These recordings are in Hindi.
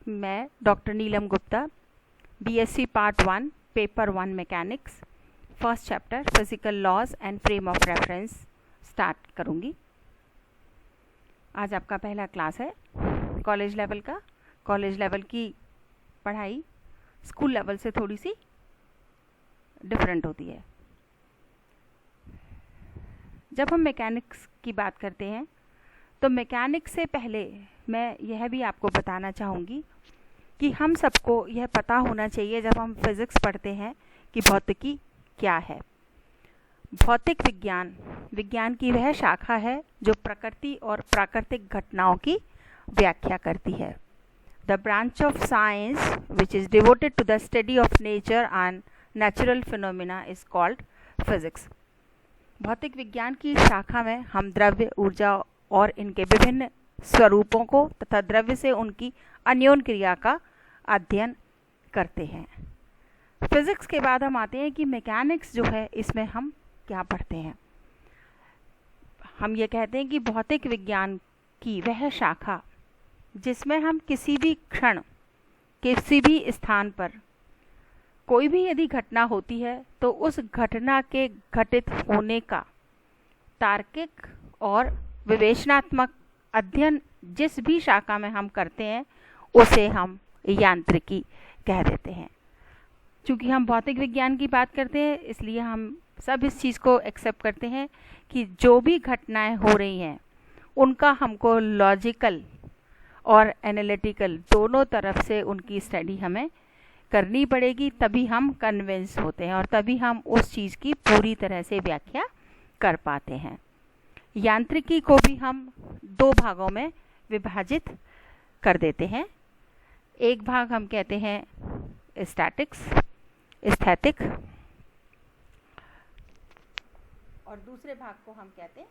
मैं doctor Neelam Gupta, BSc part 1 paper 1 mechanics, first chapter physical laws and frame of reference start करूँगी। आज आपका पहला क्लास है कॉलेज लेवल का। कॉलेज लेवल की पढ़ाई स्कूल लेवल से थोड़ी सी डिफरेंट होती है। जब हम मैकेनिक्स की बात करते हैं तो मैकेनिक्स से पहले मैं यह भी आपको बताना चाहूँगी कि हम सबको यह पता होना चाहिए जब हम फिज़िक्स पढ़ते हैं कि भौतिकी क्या है। भौतिक विज्ञान की वह शाखा है जो प्रकृति और प्राकृतिक घटनाओं की व्याख्या करती है। The branch of science which is devoted to the study of nature and natural phenomena is called physics. भौतिक विज्ञान की शाखा में हम द्रव्य, ऊर्जा और इनके विभिन्न स्वरूपों को तथा द्रव्य से उनकी अन्योन क्रिया का अध्ययन करते हैं। फिजिक्स के बाद हम आते हैं कि मैकेनिक्स जो है, इसमें हम क्या पढ़ते हैं। हम ये कहते हैं कि भौतिक विज्ञान की वह शाखा जिसमें हम किसी भी क्षण, किसी भी स्थान पर कोई भी यदि घटना होती है तो उस घटना के घटित होने का तार्किक और विवेचनात्मक अध्ययन जिस भी शाखा में हम करते हैं उसे हम यांत्रिकी कह देते हैं। चूँकि हम भौतिक विज्ञान की बात करते हैं इसलिए हम सब इस चीज़ को एक्सेप्ट करते हैं कि जो भी घटनाएं हो रही हैं उनका हमको लॉजिकल और एनालिटिकल दोनों तरफ से उनकी स्टडी हमें करनी पड़ेगी, तभी हम कन्विंस होते हैं और तभी हम उस चीज़ की पूरी तरह से व्याख्या कर पाते हैं। यांत्रिकी को भी हम दो भागों में विभाजित कर देते हैं। एक भाग हम कहते हैं स्थैतिक और दूसरे भाग को हम कहते हैं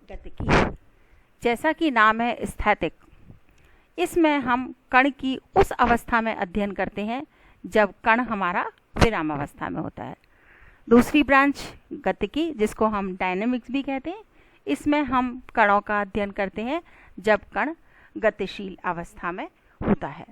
गतिकी। जैसा कि नाम है स्थैतिक, इसमें हम कण की उस अवस्था में अध्ययन करते हैं जब कण हमारा विराम अवस्था में होता है। दूसरी ब्रांच गतिकी, जिसको हम डायनेमिक्स भी कहते हैं, इसमें हम कणों का अध्ययन करते हैं जब कण गतिशील अवस्था में होता है।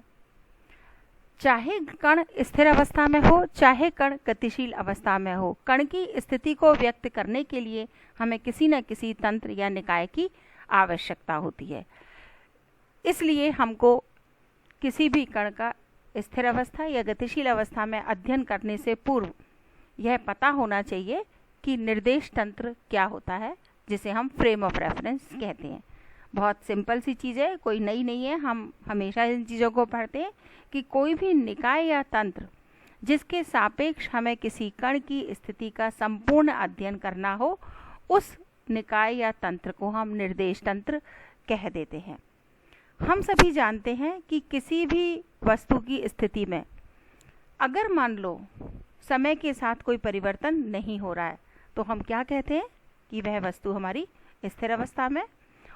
चाहे कण स्थिर अवस्था में हो, चाहे कण गतिशील अवस्था में हो, कण की स्थिति को व्यक्त करने के लिए हमें किसी न किसी तंत्र या निकाय की आवश्यकता होती है। इसलिए हमको किसी भी कण का स्थिर अवस्था या गतिशील अवस्था में अध्ययन करने से पूर्व यह पता होना चाहिए कि निर्देश तंत्र क्या होता है, जिसे हम फ्रेम ऑफ रेफरेंस कहते हैं। बहुत सिंपल सी चीज़ है, कोई नई नहीं है। हम हमेशा इन चीज़ों को पढ़ते हैं कि कोई भी निकाय या तंत्र जिसके सापेक्ष हमें किसी कण की स्थिति का संपूर्ण अध्ययन करना हो, उस निकाय या तंत्र को हम निर्देश तंत्र कह देते हैं। हम सभी जानते हैं कि किसी भी वस्तु की स्थिति में अगर मान लो समय के साथ कोई परिवर्तन नहीं हो रहा है तो हम क्या कहते हैं कि वह वस्तु हमारी स्थिर अवस्था में,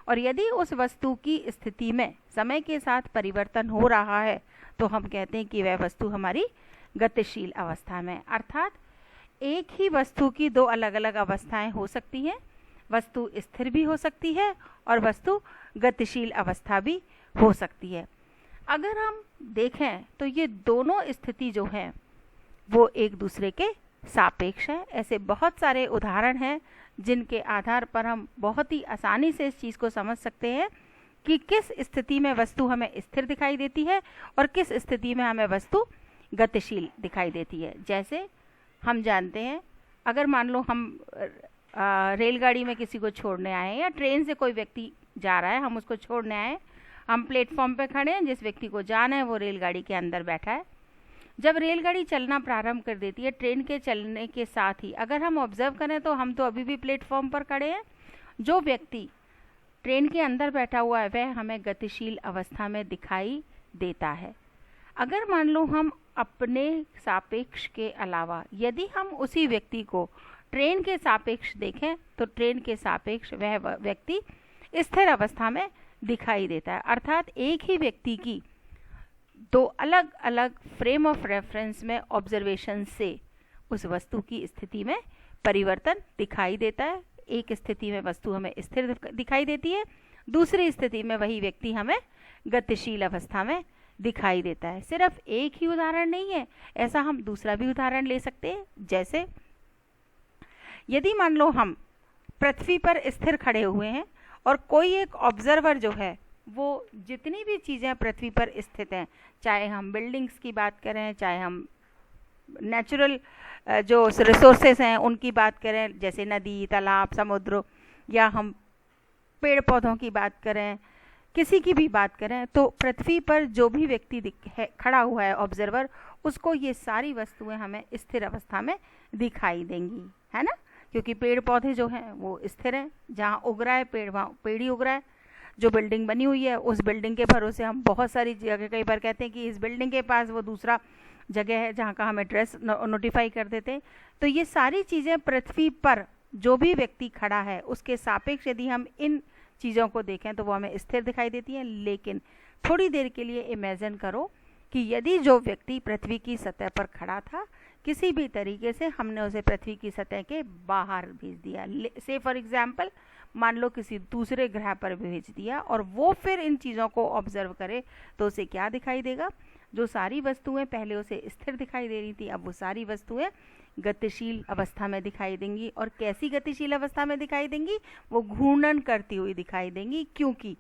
और यदि उस वस्तु की स्थिति में समय के साथ परिवर्तन हो रहा है तो हम कहते हैं कि वह वस्तु हमारी गतिशील अवस्था में। अर्थात एक ही वस्तु की दो अलग अलग अवस्थाएं हो सकती हैं। वस्तु स्थिर भी हो सकती है और वस्तु गतिशील अवस्था भी हो सकती है। अगर हम देखें तो ये दोनों स्थिति जो हैं वो एक दूसरे के सापेक्ष हैं। ऐसे बहुत सारे उदाहरण हैं जिनके आधार पर हम बहुत ही आसानी से इस चीज़ को समझ सकते हैं कि किस स्थिति में वस्तु हमें स्थिर दिखाई देती है और किस स्थिति में हमें वस्तु गतिशील दिखाई देती है। जैसे हम जानते हैं, अगर मान लो हम रेलगाड़ी में किसी को छोड़ने आए या ट्रेन से कोई व्यक्ति जा रहा है, हम उसको छोड़ने आए, हम प्लेटफॉर्म पे खड़े हैं, जिस व्यक्ति को जाना है वो रेलगाड़ी के अंदर बैठा है। जब रेलगाड़ी चलना प्रारंभ कर देती है, ट्रेन के चलने के साथ ही अगर हम ऑब्जर्व करें तो हम तो अभी भी प्लेटफॉर्म पर खड़े हैं। जो व्यक्ति ट्रेन के अंदर बैठा हुआ है वह हमें गतिशील अवस्था में दिखाई देता है। अगर मान लो हम अपने सापेक्ष के अलावा यदि हम उसी व्यक्ति को ट्रेन के सापेक्ष देखें तो ट्रेन के सापेक्ष वह व्यक्ति स्थिर अवस्था में दिखाई देता है। अर्थात एक ही व्यक्ति की दो अलग अलग फ्रेम ऑफ रेफरेंस में ऑब्जर्वेशन से उस वस्तु की स्थिति में परिवर्तन दिखाई देता है। एक स्थिति में वस्तु हमें स्थिर दिखाई देती है, दूसरी स्थिति में वही व्यक्ति हमें गतिशील अवस्था में दिखाई देता है। सिर्फ एक ही उदाहरण नहीं है, ऐसा हम दूसरा भी उदाहरण ले सकते हैं। जैसे यदि मान लो हम पृथ्वी पर स्थिर खड़े हुए हैं और कोई एक ऑब्जर्वर जो है वो जितनी भी चीज़ें पृथ्वी पर स्थित हैं, चाहे हम बिल्डिंग्स की बात करें, चाहे हम नेचुरल जो रिसोर्सेस हैं उनकी बात करें, जैसे नदी, तालाब, समुद्र, या हम पेड़ पौधों की बात करें, किसी की भी बात करें, तो पृथ्वी पर जो भी व्यक्ति खड़ा हुआ है ऑब्जर्वर, उसको ये सारी वस्तुएं हमें स्थिर अवस्था में दिखाई देंगी, है ना। क्योंकि पेड़ पौधे जो हैं वो स्थिर हैं, जहाँ उग रहा है पेड़ वहाँ पेड़ ही उग रहा है। जो बिल्डिंग बनी हुई है उस बिल्डिंग के भरोसे हम बहुत सारी जगह कई बार कहते हैं कि इस बिल्डिंग के पास वो दूसरा जगह है जहाँ का हम एड्रेस नोटिफाई कर देते हैं। तो ये सारी चीज़ें पृथ्वी पर जो भी व्यक्ति खड़ा है उसके सापेक्ष यदि हम इन चीज़ों को देखें तो वो हमें स्थिर दिखाई देती हैं। लेकिन थोड़ी देर के लिए इमेजिन करो कि यदि जो व्यक्ति पृथ्वी की सतह पर खड़ा था, किसी भी तरीके से हमने उसे पृथ्वी की सतह के बाहर भेज दिया, से फॉर एग्जाम्पल मान लो किसी दूसरे ग्रह पर भेज दिया, और वो फिर इन चीज़ों को ऑब्जर्व करे, तो उसे क्या दिखाई देगा? जो सारी वस्तुएं पहले उसे स्थिर दिखाई दे रही थी, अब वो सारी वस्तुएं गतिशील अवस्था में दिखाई देंगी। और कैसी गतिशील अवस्था में दिखाई देंगी? वो घूर्णन करती हुई दिखाई देंगी, क्योंकि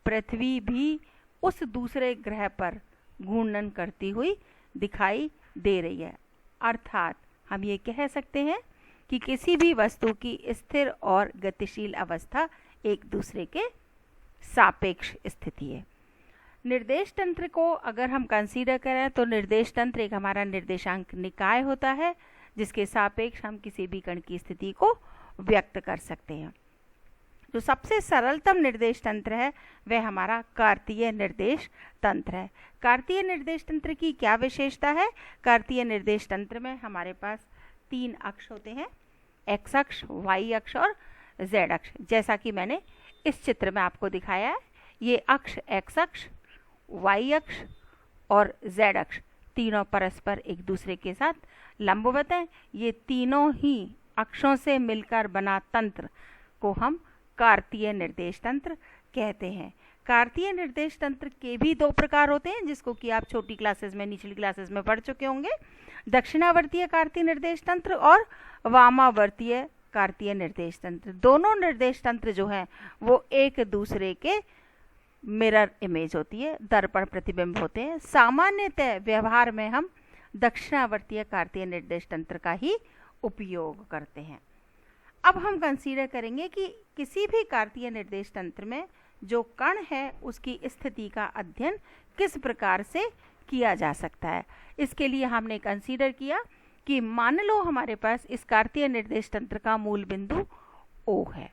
पृथ्वी भी उस दूसरे ग्रह पर घूर्णन करती हुई दिखाई दे रही है। अर्थात हम ये कह सकते हैं कि किसी भी वस्तु की स्थिर और गतिशील अवस्था एक दूसरे के सापेक्ष स्थिति है। निर्देश तंत्र को अगर हम कंसीडर करें तो निर्देश तंत्र एक हमारा निर्देशांक निकाय होता है, जिसके सापेक्ष हम किसी भी कण की स्थिति को व्यक्त कर सकते हैं। जो सबसे सरलतम निर्देश तंत्र है वह हमारा कार्तीय निर्देश तंत्र है। कार्तीय निर्देश तंत्र की क्या विशेषता है? कार्तीय निर्देश तंत्र में हमारे पास 3 अक्ष होते हैं, एक्स अक्ष, वाई अक्ष और जेड अक्ष। जैसा कि मैंने इस चित्र में आपको दिखाया है, ये अक्ष एक्स अक्ष, वाई अक्ष और जेड अक्ष तीनों परस्पर एक दूसरे के साथ लंबवत हैं। ये तीनों ही अक्षों से मिलकर बना तंत्र को हम कार्तीय निर्देश तंत्र कहते हैं। कार्तीय निर्देश तंत्र के भी 2 प्रकार होते हैं, जिसको कि आप छोटी क्लासेस में, निचली क्लासेस में पढ़ चुके होंगे। दक्षिणावर्तीय कार्तीय निर्देश तंत्र और वामावर्तीय कार्तीय निर्देश तंत्र। दोनों निर्देश तंत्र जो हैं वो एक दूसरे के मिरर इमेज होती है, दर्पण प्रतिबिंब होते हैं। सामान्यतः व्यवहार में हम दक्षिणावर्तीय कार्तीय निर्देश तंत्र का ही उपयोग करते हैं। अब हम कंसीडर करेंगे कि किसी भी कार्तीय निर्देश तंत्र में जो कण है उसकी स्थिति का अध्ययन किस प्रकार से किया जा सकता है। इसके लिए हमने कंसीडर किया कि मान लो हमारे पास इस कार्तीय निर्देश तंत्र का मूल बिंदु O है।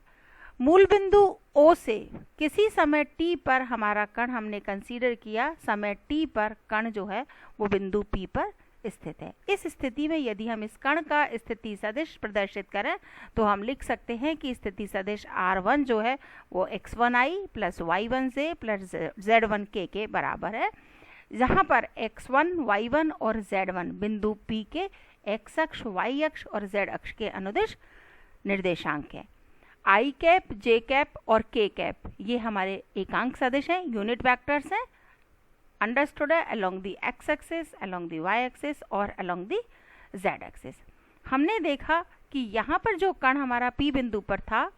मूल बिंदु O से किसी समय t पर हमारा कण हमने कंसीडर किया, समय t पर कण जो है वो बिंदु P पर स्थित है। इस स्थिति में यदि हम इस कण का स्थिति सदिश प्रदर्शित करें तो हम लिख सकते हैं कि स्थिति सदिश R1 जो है वो x1i plus y1j plus z1k के बराबर है, जहाँ पर x1, y1 और z1 बिंदु P के x अक्ष, y अक्ष और z अक्ष के अनुदिश निर्देशांक हैं। i कैप, j कैप और k कैप ये हमारे एकांक सदिश हैं, यूनिट वेक्टर्स हैं, अंडरस्टूड है, along the x axis, along the y axis और अलोंग दी z एक्सिस। हमने देखा कि यहाँ पर जो कण हमारा P बिंदु पर था,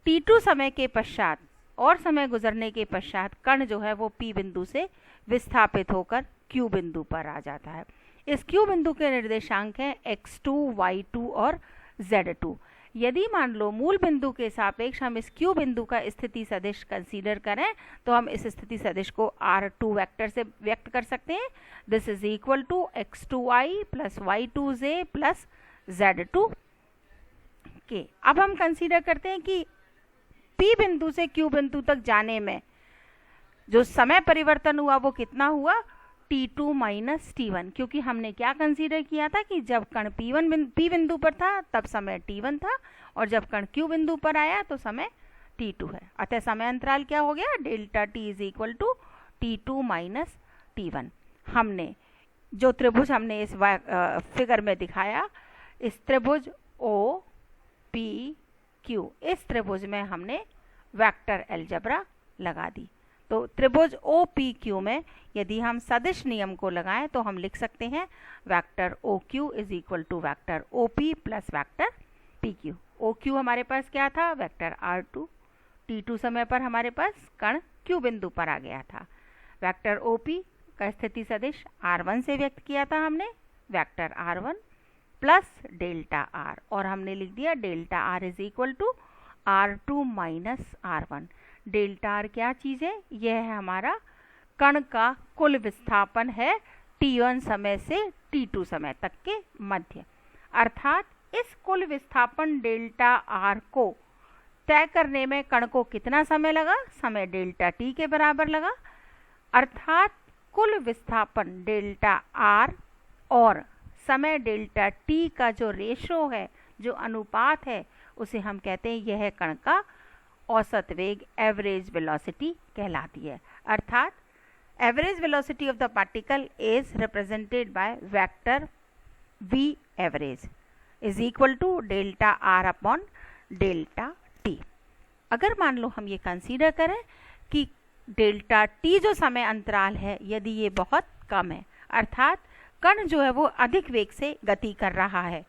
t2 समय के पश्चात और समय गुजरने के पश्चात कण जो है वो P बिंदु से विस्थापित होकर Q बिंदु पर आ जाता है। इस Q बिंदु के निर्देशांक हैं x2, y2 और z2। यदि मान लो मूल बिंदु के सापेक्ष हम इस Q बिंदु का स्थिति सदिश कंसीडर करें तो हम इस स्थिति सदिश को R2 वेक्टर से व्यक्त कर सकते हैं। This is equal to x2i plus y2j plus z2k। अब हम कंसीडर करते हैं कि P बिंदु से Q बिंदु तक जाने में जो समय परिवर्तन हुआ वो कितना हुआ? t2 माइनस t1, क्योंकि हमने क्या कंसीडर किया था कि जब कण P बिंदु पर था तब समय t1 था और जब कण Q बिंदु पर आया तो समय t2 है। अतः समय अंतराल क्या हो गया? Delta t is equal to t2 minus t1। हमने जो त्रिभुज हमने इस फिगर में दिखाया, इस त्रिभुज O P Q, इस त्रिभुज में हमने वेक्टर अलजेब्रा लगा दी। तो त्रिभुज ओ पी क्यू में यदि हम सदिश नियम को लगाएं तो हम लिख सकते हैं vector O Q is equal to vector O P plus vector P Q. O Q हमारे पास क्या था, वेक्टर R2, T2 समय पर हमारे पास कण Q बिंदु पर आ गया था। वेक्टर ओ पी का स्थिति सदिश R1 से व्यक्त किया था हमने, vector R1 plus delta R, और हमने लिख दिया delta R is equal to R2 minus R1। Delta R क्या चीज़ है, यह है हमारा कण का कुल विस्थापन है T1 समय से T2 समय तक के मध्य। अर्थात इस कुल विस्थापन डेल्टा R को तय करने में कण को कितना समय लगा, समय डेल्टा T के बराबर लगा। अर्थात कुल विस्थापन डेल्टा R और समय डेल्टा T का जो रेशो है, जो अनुपात है, उसे हम कहते हैं यह कण का औसत वेग, एवरेज वेलोसिटी कहलाती है। अर्थात average velocity of the particle is represented by vector v average is equal to delta R upon delta T। अगर मान लो हम ये कंसीडर करें कि डेल्टा T जो समय अंतराल है, यदि ये बहुत कम है, अर्थात कण जो है वो अधिक वेग से गति कर रहा है,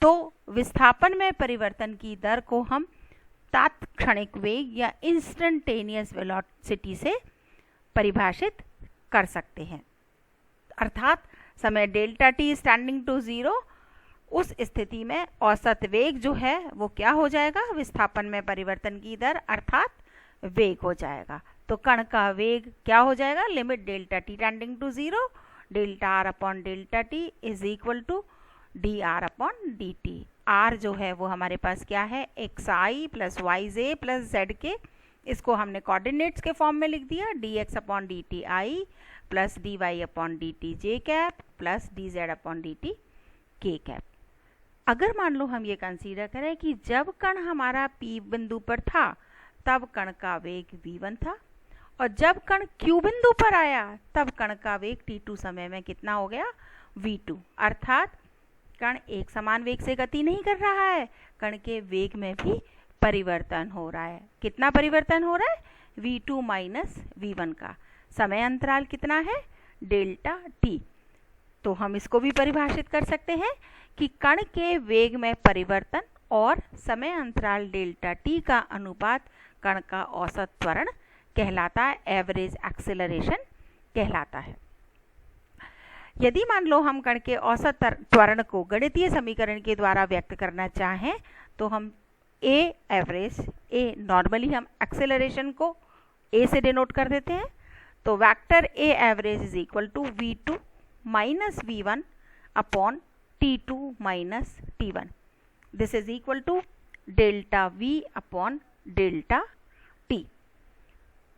तो विस्थापन में परिवर्तन की दर को हम तात्क्षणिक वेग या इंस्टेंटेनियस वेलोसिटी से परिभाषित कर सकते हैं। अर्थात समय डेल्टा T स्टैंडिंग टू 0, उस स्थिति में औसत वेग जो है वो क्या हो जाएगा, विस्थापन में परिवर्तन की दर अर्थात वेग हो जाएगा। तो कण का वेग क्या हो जाएगा, limit delta T tending to 0, delta R upon delta T is equal to dr upon dt। R जो है वो हमारे पास क्या है, xi plus yj plus zk, इसको हमने कोऑर्डिनेट्स के फॉर्म में लिख दिया, dx upon dt i plus dy upon dt j cap plus dz upon dt k cap. अगर मान लो हम ये कंसीडर करें कि जब कण हमारा P बिंदु पर था तब कण का वेग v1 था, और जब कण Q बिंदु पर आया तब कण का वेग T2 समय में कितना हो गया, v2। अर्थात कण एक समान वेग से गति नहीं कर रहा है, कण के वेग में भी परिवर्तन हो रहा है। कितना परिवर्तन हो रहा है, v2 माइनस v1 का। समय अंतराल कितना है, डेल्टा T। तो हम इसको भी परिभाषित कर सकते हैं कि कण के वेग में परिवर्तन और समय अंतराल डेल्टा T का अनुपात कण का औसत त्वरण कहलाता है, एवरेज एक्सेलरेशन कहलाता है। यदि मान लो हम कण के औसत त्वरण को गणितीय समीकरण के द्वारा व्यक्त करना चाहें तो हम a एवरेज, a नॉर्मली हम एक्सेलरेशन को a से डिनोट कर देते हैं, तो vector a average is equal to v2 minus v1 upon t2 minus t1। This is equal to delta v upon delta t।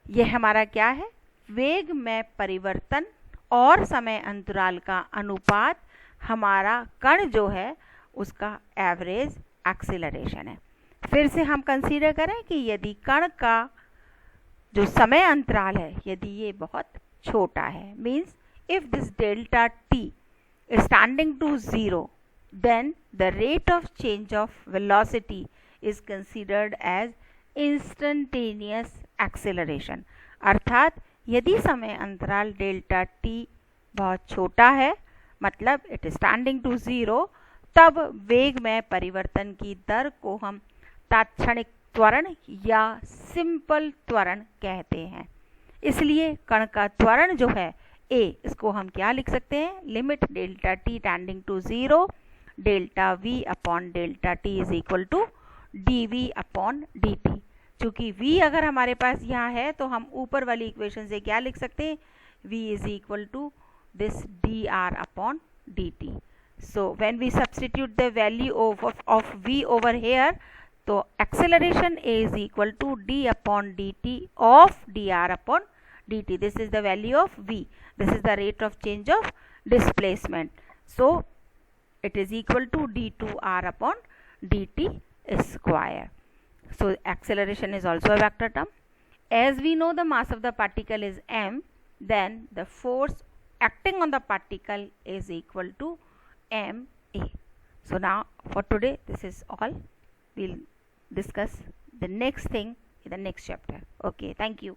यह हमारा क्या है, वेग में परिवर्तन और समय अंतराल का अनुपात हमारा कण जो है उसका एवरेज एक्सेलरेशन है। फिर से हम कंसीडर करें कि यदि कण का जो समय अंतराल है, यदि ये बहुत छोटा है, means if this delta T is standing to 0, then the rate of change of velocity is considered as instantaneous acceleration। अर्थात यदि समय अंतराल डेल्टा T बहुत छोटा है, मतलब इट इज स्टैंडिंग टू 0, तब वेग में परिवर्तन की दर को हम तात्क्षणिक त्वरण या सिंपल त्वरण कहते हैं। इसलिए कण का त्वरण जो है a, इसको हम क्या लिख सकते हैं, limit delta T tending to 0, delta v upon delta T is equal to dv upon dt। चूंकि v अगर हमारे पास यहाँ है तो हम ऊपर वाली इक्वेशन से क्या लिख सकते हैं, v is equal to this dr upon dt। So when we substitute the value of v over here, तो acceleration a is equal to d upon dt of dr upon dt। This is the value of v, this is the rate of change of displacement, so it is equal to d2r upon dt square. So acceleration is also a vector term. As we know the mass of the particle is m, then the force acting on the particle is equal to ma. So now for today this is all. We'll discuss the next thing in the next chapter. Okay, thank you.